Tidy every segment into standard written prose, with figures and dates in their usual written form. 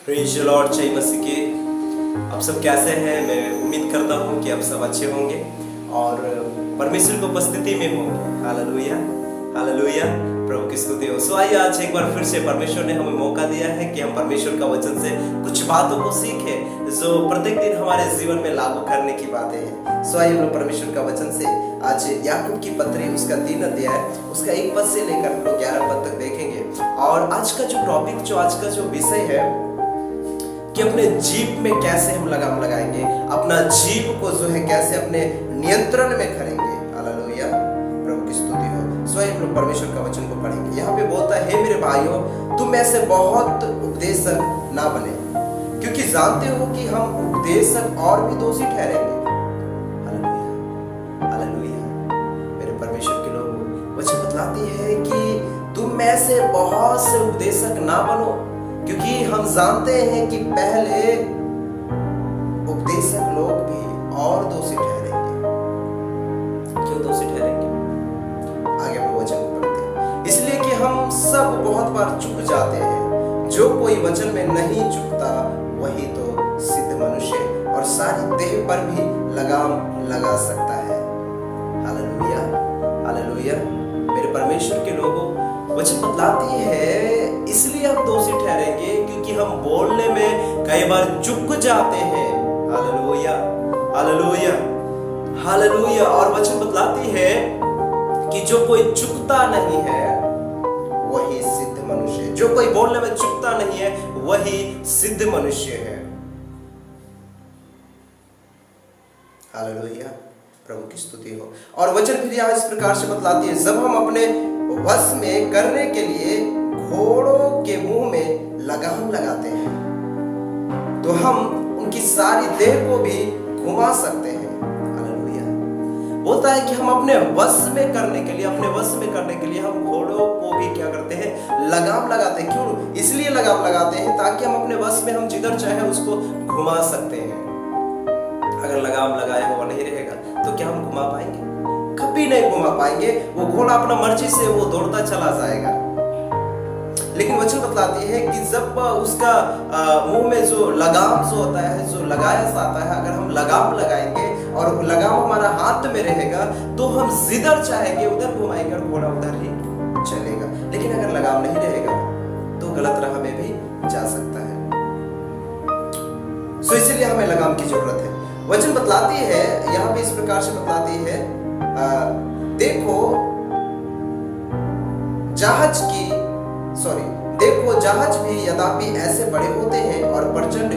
Praise the Lord, जय मसीह की। आप सब कैसे हैं? मैं उम्मीद करता हूँ कि आप सब अच्छे होंगे और परमेश्वर की उपस्थिति में होंगे। हालेलुया, हालेलुया, प्रभु की स्तुति हो। सो आइए आज एक बार फिर से परमेश्वर ने हमें मौका दिया है कि हम परमेश्वर का वचन से कुछ बातों को सीखें जो प्रत्येक दिन हमारे जीवन में लागू करने की बातें हैं। सो आइए हम लोग परमेश्वर का वचन से आज याकूब की पत्री उसका 3 अध्याय उसका 1 पद से लेकर हम लोग 11 पद तक देखेंगे। और आज का जो टॉपिक, जो आज का जो विषय है कि अपने जीभ में कैसे हम लगाम लगाएंगे, अपना जीभ को जो है कैसे अपने नियंत्रण में करेंगे। हालेलुया, प्रभु की स्तुति हो। स्वयं हम लोग परमेश्वर का वचन को पढ़ेंगे। यहाँ पे बोलता है, हे मेरे भाइयों, तुम ऐसे बहुत उपदेशक ना बने, क्योंकि जानते हो कि हम उपदेशक और भी दोषी ठहरेंगे। हालेलुया, हालेलुया, मेरे परमेश्वर के लोग वचन बतलाती है कि तुम ऐसे बहुत से उपदेशक ना बनो, क्योंकि हम जानते हैं कि पहले उपदेशक लोग भी और दोषी ठहरेंगे। क्यों दोषी ठहरेंगे? आगे हम वचन को पढ़ते हैं। इसलिए कि हम सब बहुत बार चूक जाते हैं। जो कोई वचन में नहीं चूकता वही तो सिद्ध मनुष्य और सारी देह पर भी लगाम लगा सकता है। हालेलुया, हालेलुया, मेरे परमेश्वर के लोगों, वचन बतलाती है इसलिए हम दोषी ठहरेंगे क्योंकि हम बोलने में कई बार चूक जाते हैं। Hallelujah, hallelujah, hallelujah. और वचन बतलाती है कि जो कोई चूकता नहीं है वही सिद्ध मनुष्य है। जो कोई बोलने में चूकता नहीं है वही सिद्ध मनुष्य है। हालेलुया, प्रभु की स्तुति हो। और वचन फिर यहाँ इस प्रकार से बतलाती है, जब हम अपने वश में करने के लिए घोड़ों के मुंह में लगाम लगाते हैं तो हम उनकी सारी देह को भी घुमा सकते हैं। हालेलुया, बोलता है कि हम अपने वश में करने के लिए, अपने वश में करने के लिए हम घोड़ों को भी क्या करते हैं? लगाम लगाते हैं। क्यों? इसलिए लगाम लगाते हैं ताकि हम अपने वश में हम जिधर चाहे उसको घुमा सकते हैं। अगर लगाम लगाया हुआ नहीं रहेगा तो क्या हम घुमा पाएंगे? कभी नहीं घुमा पाएंगे। वो घोड़ा अपना मर्जी से वो दौड़ता चला जाएगा। लेकिन वचन बतलाती है कि जब उसका मुंह में जो लगाम जो होता है, जो लगाया जाता है, अगर हम लगाम लगाएंगे और लगाम हमारा हाथ में रहेगा तो हम जिधर चाहेंगे उधर घुमाएंगे और घोड़ा उधर ही चलेगा। लेकिन अगर लगाम नहीं रहेगा तो गलत राह में भी जा सकता है। सो इसलिए हमें लगाम की जरूरत है। वचन बतलाती है, यहाँ पे इस प्रकार से बतलाती है, देखो जहाज भी यद्यपि ऐसे बड़े होते हैं और प्रचंड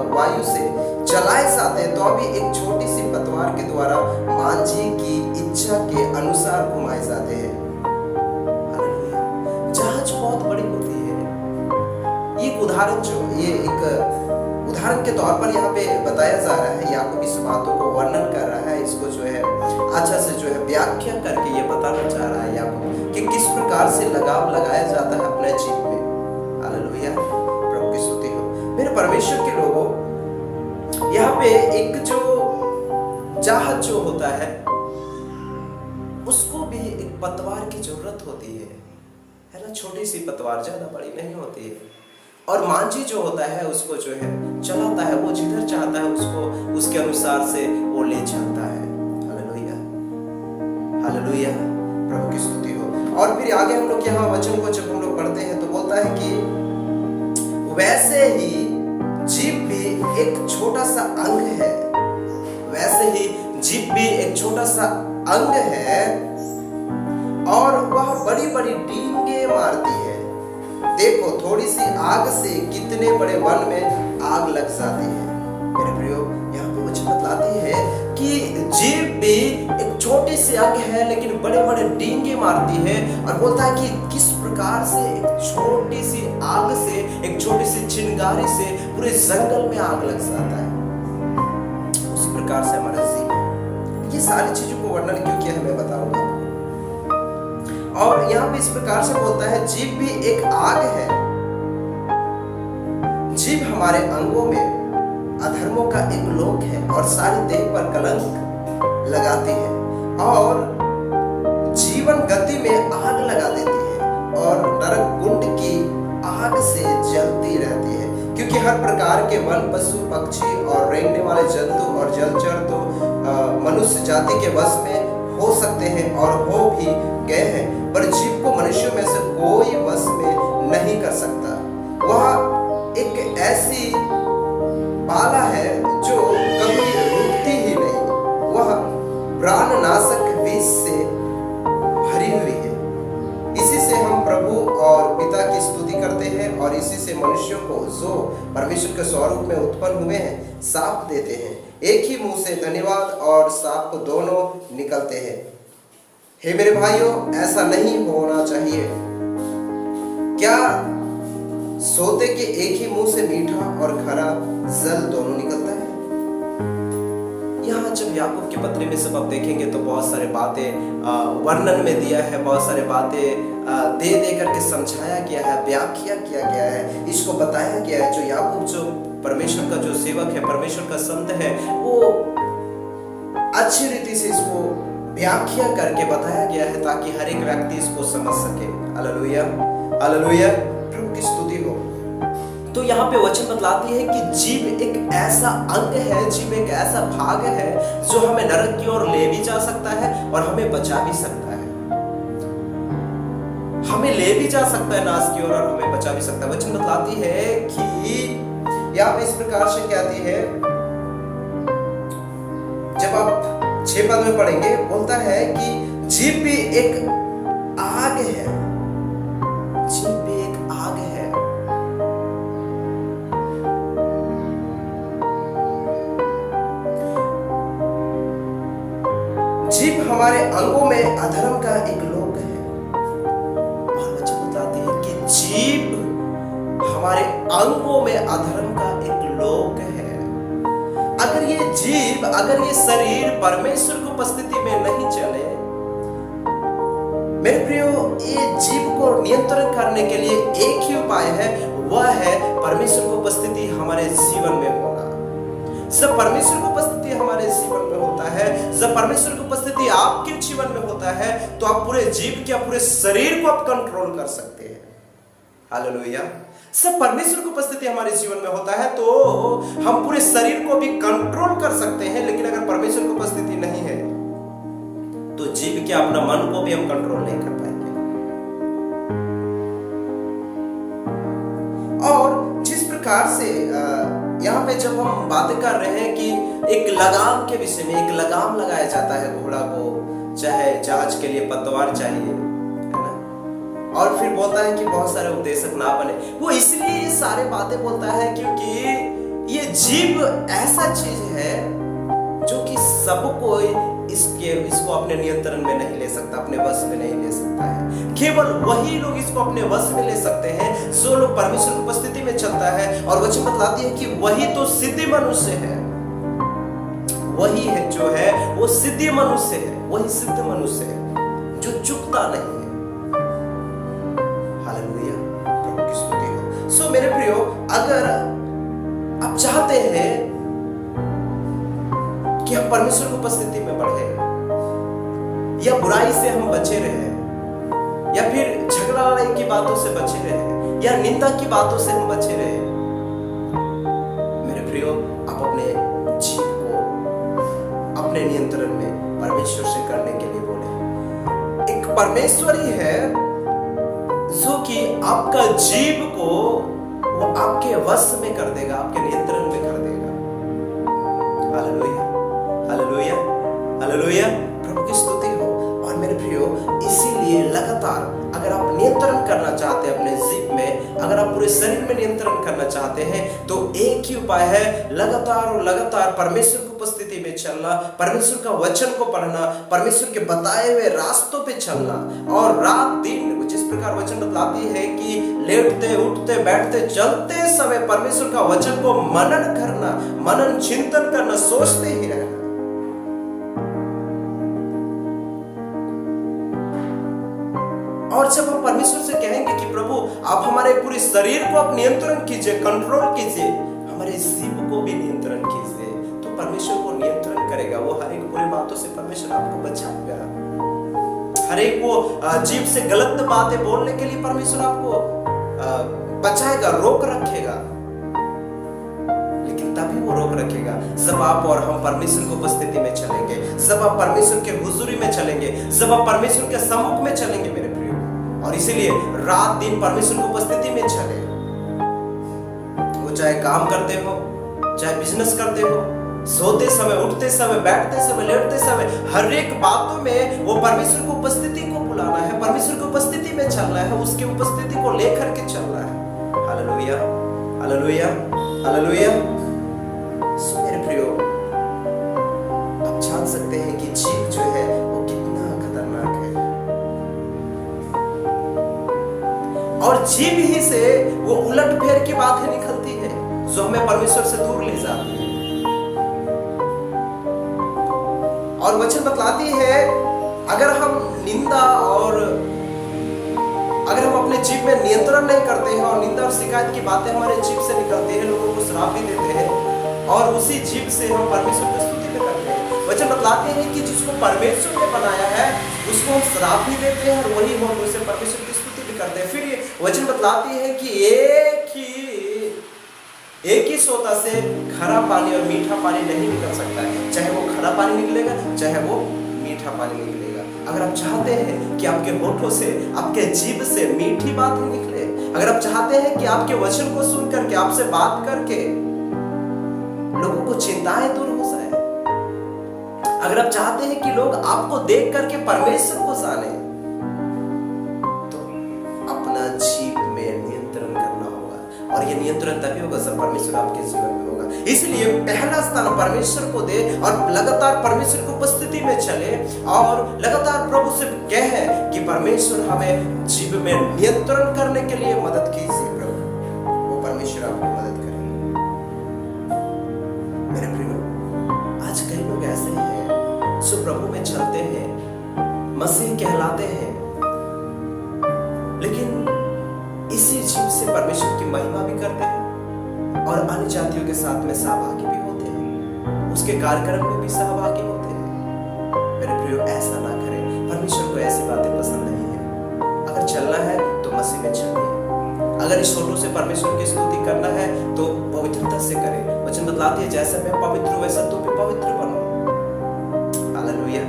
वायु से चलाए जाते हैं तो भी एक छोटी सी पतवार के द्वारा मांझी की इच्छा के अनुसार घुमाए जाते हैं। हालेलुया, जहाज बहुत बड़ी होती है। ये उदाहरण के तौर पर यहाँ पे बताया जा रहा है। याकूब इस बातों को वर्णन कर रहा है, इसको जो है अच्छा से जो है व्याख्या करके ये बताना चाह रहा है याकूब कि किस प्रकार से लगाम लगाया जाता है अपने जीवन में। हालेलुया, प्रभु की स्तुति हो। मेरे परमेश्वर के लोगों, यहाँ पे एक जो जहाज जो होता है उसको भी एक पतवार की जरूरत होती है ना? छोटी सी पतवार, ज्यादा बड़ी नहीं होती है। और मांझी जो होता है उसको जो है चलाता है, वो जिधर चाहता है उसको उसके अनुसार से वो ले चलता है। हालेलुया, हालेलुया, प्रभु की स्तुति हो। और फिर आगे हम लोग यहाँ वचन को जब हम लोग पढ़ते हैं तो बोलता है कि वैसे ही जीभ भी एक छोटा सा अंग है। वैसे ही जीभ भी एक छोटा सा अंग है और वह बड़ी बड़ी डींगे मारती है। देखो थोड़ी सी आग से कितने बड़े वन में आग लग जाती है। मेरे प्रियो, यहाँ पे वचन बतलाती है कि जीभ भी एक छोटी सी अंग है लेकिन बड़े बड़े डींगे मारती है। और बोलता है कि किस प्रकार से एक छोटी सी आग से, एक छोटी सी चिंगारी से पूरे जंगल में आग लग जाता है। उसी प्रकार से हमारा जीभ, ये सारी चीजों को वर्णन क्यों किया हमें बताऊंगा। और यहाँ पे इस प्रकार से बोलता है, जीभ भी एक आग है। जीभ हमारे अंगों में अधर्मों का एक लोक है और सारी देह पर कलंक लगाती है और जीवन गति में आग लगा देती है और नरक कुंड की आग से जलती रहती है। क्योंकि हर प्रकार के वन, पशु, पक्षी और रेंगने वाले जंतु और जलचर तो मनुष्य जाति के वश में हो सकते हैं और हो भी गए हैं, पर जीव को मनुष्यों में से कोई वश में नहीं कर सकता। वह एक ऐसी बाला है जो कभी रुकती ही नहीं, वह प्राणनाशक विष से भरी हुई है। इसी से हम प्रभु और पिता की स्तुति करते हैं और इसी से मनुष्यों को जो परमेश्वर के स्वरूप में उत्पन्न हुए हैं साप देते हैं। एक ही मुंह से धन्यवाद और साप दोनों निकलते हैं। हे मेरे भाइयों, ऐसा नहीं होना चाहिए। क्या सोते के एक ही मुंह से मीठा और खरा जल दोनों निकलता है? यहाँ जब याकूब के पत्र में सब आप देखेंगे तो बहुत सारे बातें वर्णन में दिया है, बहुत सारे बातें दे दे करके समझाया गया है, व्याख्या किया गया है, इसको बताया गया है। जो याकूब जो परमेश्वर का जो सेवक है, परमेश्वर का संत है, वो अच्छी रीति से इसको व्याख्या करके बताया गया है ताकि हर एक व्यक्ति इसको समझ सके। हालेलुया, हालेलुया, प्रभु की स्तुति हो। तो यहाँ पे वचन बतलाती है कि जीव एक ऐसा अंग है, जीव एक ऐसा भाग है जो हमें नरक की ओर ले भी जा सकता है और हमें बचा भी सकता है। हमें ले भी जा सकता है नाश की ओर और हमें बचा भी सकता है। वचन बतलाती है कि यहाँ पे इस प्रकार से कहती है, जब आप 6 पद में पढ़ेंगे, बोलता है कि जीव भी एक आग है, जीव भी एक आग है। जीव हमारे अंगों में अधर्म का एक लोक है। और वचन बताते हैं कि जीव हमारे अंगों में अधर्म का एक लोक है। अगर ये जीव, अगर ये शरीर परमेश्वर की उपस्थिति में नहीं चले, मेरे प्रियो, ये जीव को नियंत्रण करने के लिए एक ही उपाय है, वह है परमेश्वर की उपस्थिति हमारे जीवन में होना। जब परमेश्वर की उपस्थिति हमारे जीवन में होता है, जब परमेश्वर की उपस्थिति आपके जीवन में होता है, तो आप पूरे जीव के, पूरे शरीर को आप कंट्रोल कर सकते हैं। हालेलुया। सब परमेश्वर की उपस्थिति हमारे जीवन में होता है तो हम पूरे शरीर को भी कंट्रोल कर सकते हैं। लेकिन अगर परमेश्वर की उपस्थिति नहीं है तो जीव के अपना मन को भी हम कंट्रोल नहीं कर पाएंगे। और जिस प्रकार से यहाँ पे जब हम बातें कर रहे हैं कि एक लगाम के विषय में, एक लगाम लगाया जाता है घोड़ा को, चाहे जहाज के लिए पतवार चाहिए, और फिर बोलता है कि बहुत सारे उपदेशक ना बने। वो इसलिए ये सारे बातें बोलता है क्योंकि ये जीव ऐसा चीज है जो कि सबको इसको अपने नियंत्रण में नहीं ले सकता, अपने वश में नहीं ले सकता है। केवल वही लोग इसको अपने वश में ले सकते हैं जो लोग परमेश्वर की उपस्थिति में चलता है। और वचन बतलाती है कि वही तो सिद्ध मनुष्य है, वही है जो है वो सिद्ध मनुष्य है, वही सिद्ध मनुष्य है जो चुकता नहीं है। हालेलुया, प्रभु की स्तुति हो। सो मेरे प्रियो, अगर आप चाहते हैं कि हम परमेश्वर की उपस्थिति में बढ़े, या बुराई से हम बचे रहे, या फिर झगड़ा लड़ाई की बातों से बचे रहे, या निंदा की बातों से हम बचे रहे, मेरे प्रियो, आप अपने जीव को अपने नियंत्रण में परमेश्वर से करने के लिए बोले। एक परमेश्वर ही है जो कि आपका जीव को वो आपके वश में कर देगा, आपके नियंत्रण में कर देगा। हालेलुया, हालेलुया, हालेलुया, प्रभु की स्तुति हो। और मेरे प्रियो, इसीलिए लगातार अगर आप नियंत्रण करना चाहते हैं अपने जीव में, अगर आप पूरे शरीर में नियंत्रण करना चाहते हैं, तो एक ही उपाय है, लगातार और लगातार परमेश्वर की उपस्थिति में चलना, परमेश्वर का वचन को पढ़ना, परमेश्वर के बताए हुए रास्तों पे चलना। और रात दिन जिस प्रकार वचन बतलाती है कि लेटते उठते बैठते चलते समय परमेश्वर का वचन को मनन करना, मनन चिंतन करना, सोचते ही रहना। और जब हम परमेश्वर से कहेंगे कि प्रभु आप हमारे पूरे शरीर को आप नियंत्रण कीजिए, कंट्रोल कीजिए, हमारे जीव को भी नियंत्रण कीजिए, तो परमेश्वर को नियंत्रण करेगा। वो हर एक बुरी बातों से परमेश्वर आपको बचाएगा, हर एक वो जीव से गलत बातें बोलने के लिए परमेश्वर आपको बचाएगा, रोक रखेगा। तभी वो रोक रखेगा जब आप और हम परमेश्वर की उपस्थिति में चलेंगे, जब आप परमेश्वर के हुजूरी में चलेंगे, जब आप परमेश्वर के सम्मुख में चलेंगे मेरे प्रियो। और इसीलिए रात दिन परमेश्वर की उपस्थिति में चले। वो चाहे काम करते हो, चाहे बिजनेस करते हो, सोते समय, उठते समय, बैठते समय, लेटते समय, हर एक बातों में वो परमेश्वर की उपस्थिति को बुलाना है, परमेश्वर की उपस्थिति में चलना है, उसकी उपस्थिति को लेकर के चलना है। Hallelujah, hallelujah, hallelujah. सो मेरे प्रियो, आप जान सकते हैं कि जीव जो है वो कितना खतरनाक है, और जीव ही से वो उलट फेर की बातें निकलती है जो हमें परमेश्वर से दूर ले जाती है। और वचन बतलाती है अगर हम निंदा और अगर हम अपने जीव में नियंत्रण नहीं करते हैं और निंदा और शिकायत की बातें हमारे जीव से निकलती हैं, लोगों को श्राप भी देते हैं और उसी जीव से हम परमेश्वर की स्तुति भी करते हैं। वचन बतलाते हैं कि जिसको परमेश्वर ने बनाया है उसको हम श्राप भी देते हैं और वही हम उसे परमेश्वर की स्तुति भी करते हैं। फिर ये वचन बतलाती है कि एक ही सोता से खरा पानी और मीठा पानी नहीं निकल सकता है, चाहे वो खरा पानी निकलेगा चाहे वो मीठा पानी निकलेगा। अगर आप चाहते हैं कि आपके होठों से, आपके जीभ से मीठी बातें निकले, अगर आप चाहते हैं कि आपके वचन को सुन करके, आपसे बात करके लोगों को चिंताएं दूर हो जाए, अगर आप चाहते हैं कि लोग आपको देख करके परमेश्वर को जाने, तो अपना जीभ में नियंत्रण करना होगा। और ये नियंत्रण तभी होगा जब परमेश्वर आपके जीवन में होगा। इसलिए पहला स्थान परमेश्वर को दे और लगातार परमेश्वर की उपस्थिति में चले और लगातार प्रभु से कहे कि परमेश्वर हमें जीवन में नियंत्रण करने के लिए मदद कीजिए। प्रभु, वो परमेश्वर आपको मदद करेंगे। मेरे प्रियो, आज कई लोग ऐसे हैं जो प्रभु में चलते हैं, मसीह कहलाते हैं, लेकिन इसी जीव से परमेश्वर की महिमा भी करते हैं और अन्य जातियों के साथ में सहभागी भी होते हैं, उसके कार्यक्रम में भी सहभागी होते हैं। मेरे प्रियो, ऐसा ना करें, परमेश्वर को ऐसी बातें पसंद नहीं है। अगर चलना है तो मसीह में चलिए, अगर इस छोटों से परमेश्वर की स्तुति करना है तो पवित्रता से करें। वचन बतलाती है जैसा मैं पवित्र हूं वैसा तुम भी पवित्र बनो। हालेलुया,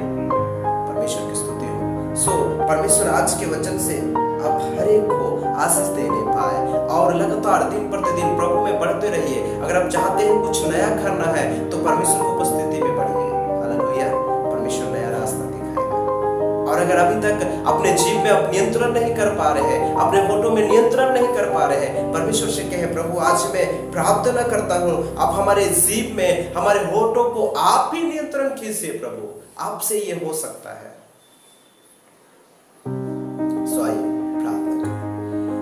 परमेश्वर की स्तुति हो। सो परमेश्वर आज के वचन से आप हर एक को आशीष देने पाए और लगातार दिन प्रतिदिन प्रभु में बढ़ते रहिए। अगर आप चाहते हैं कुछ नया करना है तो परमेश्वर की उपस्थिति में बढ़िए। हालेलुया, परमेश्वर नया रास्ता दिखाएगा। और अगर अभी तक अपने जीव में आप नियंत्रण नहीं कर पा रहे हैं, अपने होठों में नियंत्रण नहीं कर पा रहे हैं, परमेश्वर से कहे प्रभु आज मैं प्रार्थना करता हूँ आप हमारे जीव में, हमारे होठों को आप ही नियंत्रण कीजिए। प्रभु, आपसे ये हो सकता है।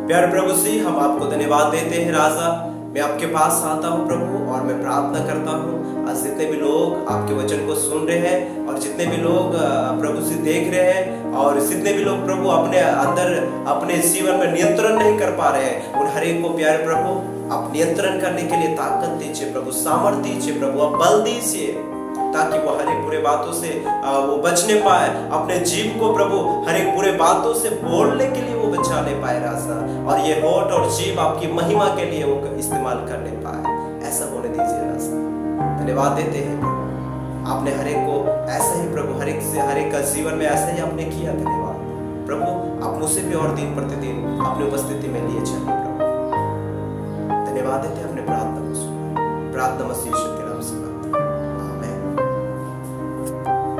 प्यारे प्रभु जी, हम आपको धन्यवाद देते हैं राजा। मैं आपके पास आता हूँ प्रभु और मैं प्रार्थना करता हूँ आज जितने भी लोग आपके वचन को सुन रहे हैं और जितने भी लोग प्रभु जी देख रहे हैं और जितने भी लोग प्रभु अपने अंदर अपने जीवन में नियंत्रण नहीं कर पा रहे हैं, उन हर एक को प्यारे प्रभु आप नियंत्रण करने के लिए ताकत दीजिए प्रभु, सामर्थ्य दीजिए प्रभु, आप बल दीजिए ताकि वो हर एक बुरे बातों से वो बचने पाए, अपने जीव को प्रभु हर एक बुरे बातों से बोलने के लिए वो बचा ले पाए राजा, और ये होठ और जीव आपकी महिमा के लिए वो इस्तेमाल करने पाए। ऐसा होने दीजिए राजा। धन्यवाद देते हैं प्रभु, आपने हर एक को ऐसा ही प्रभु हर एक का जीवन में ऐसा ही आपने किया। धन्यवाद प्रभु, आप मुझसे भी और दिन प्रतिदिन अपनी उपस्थिति में लिए चलिए प्रभु। धन्यवाद देते हैं, अपने प्रार्थना को सुना। प्रार्थना मसीह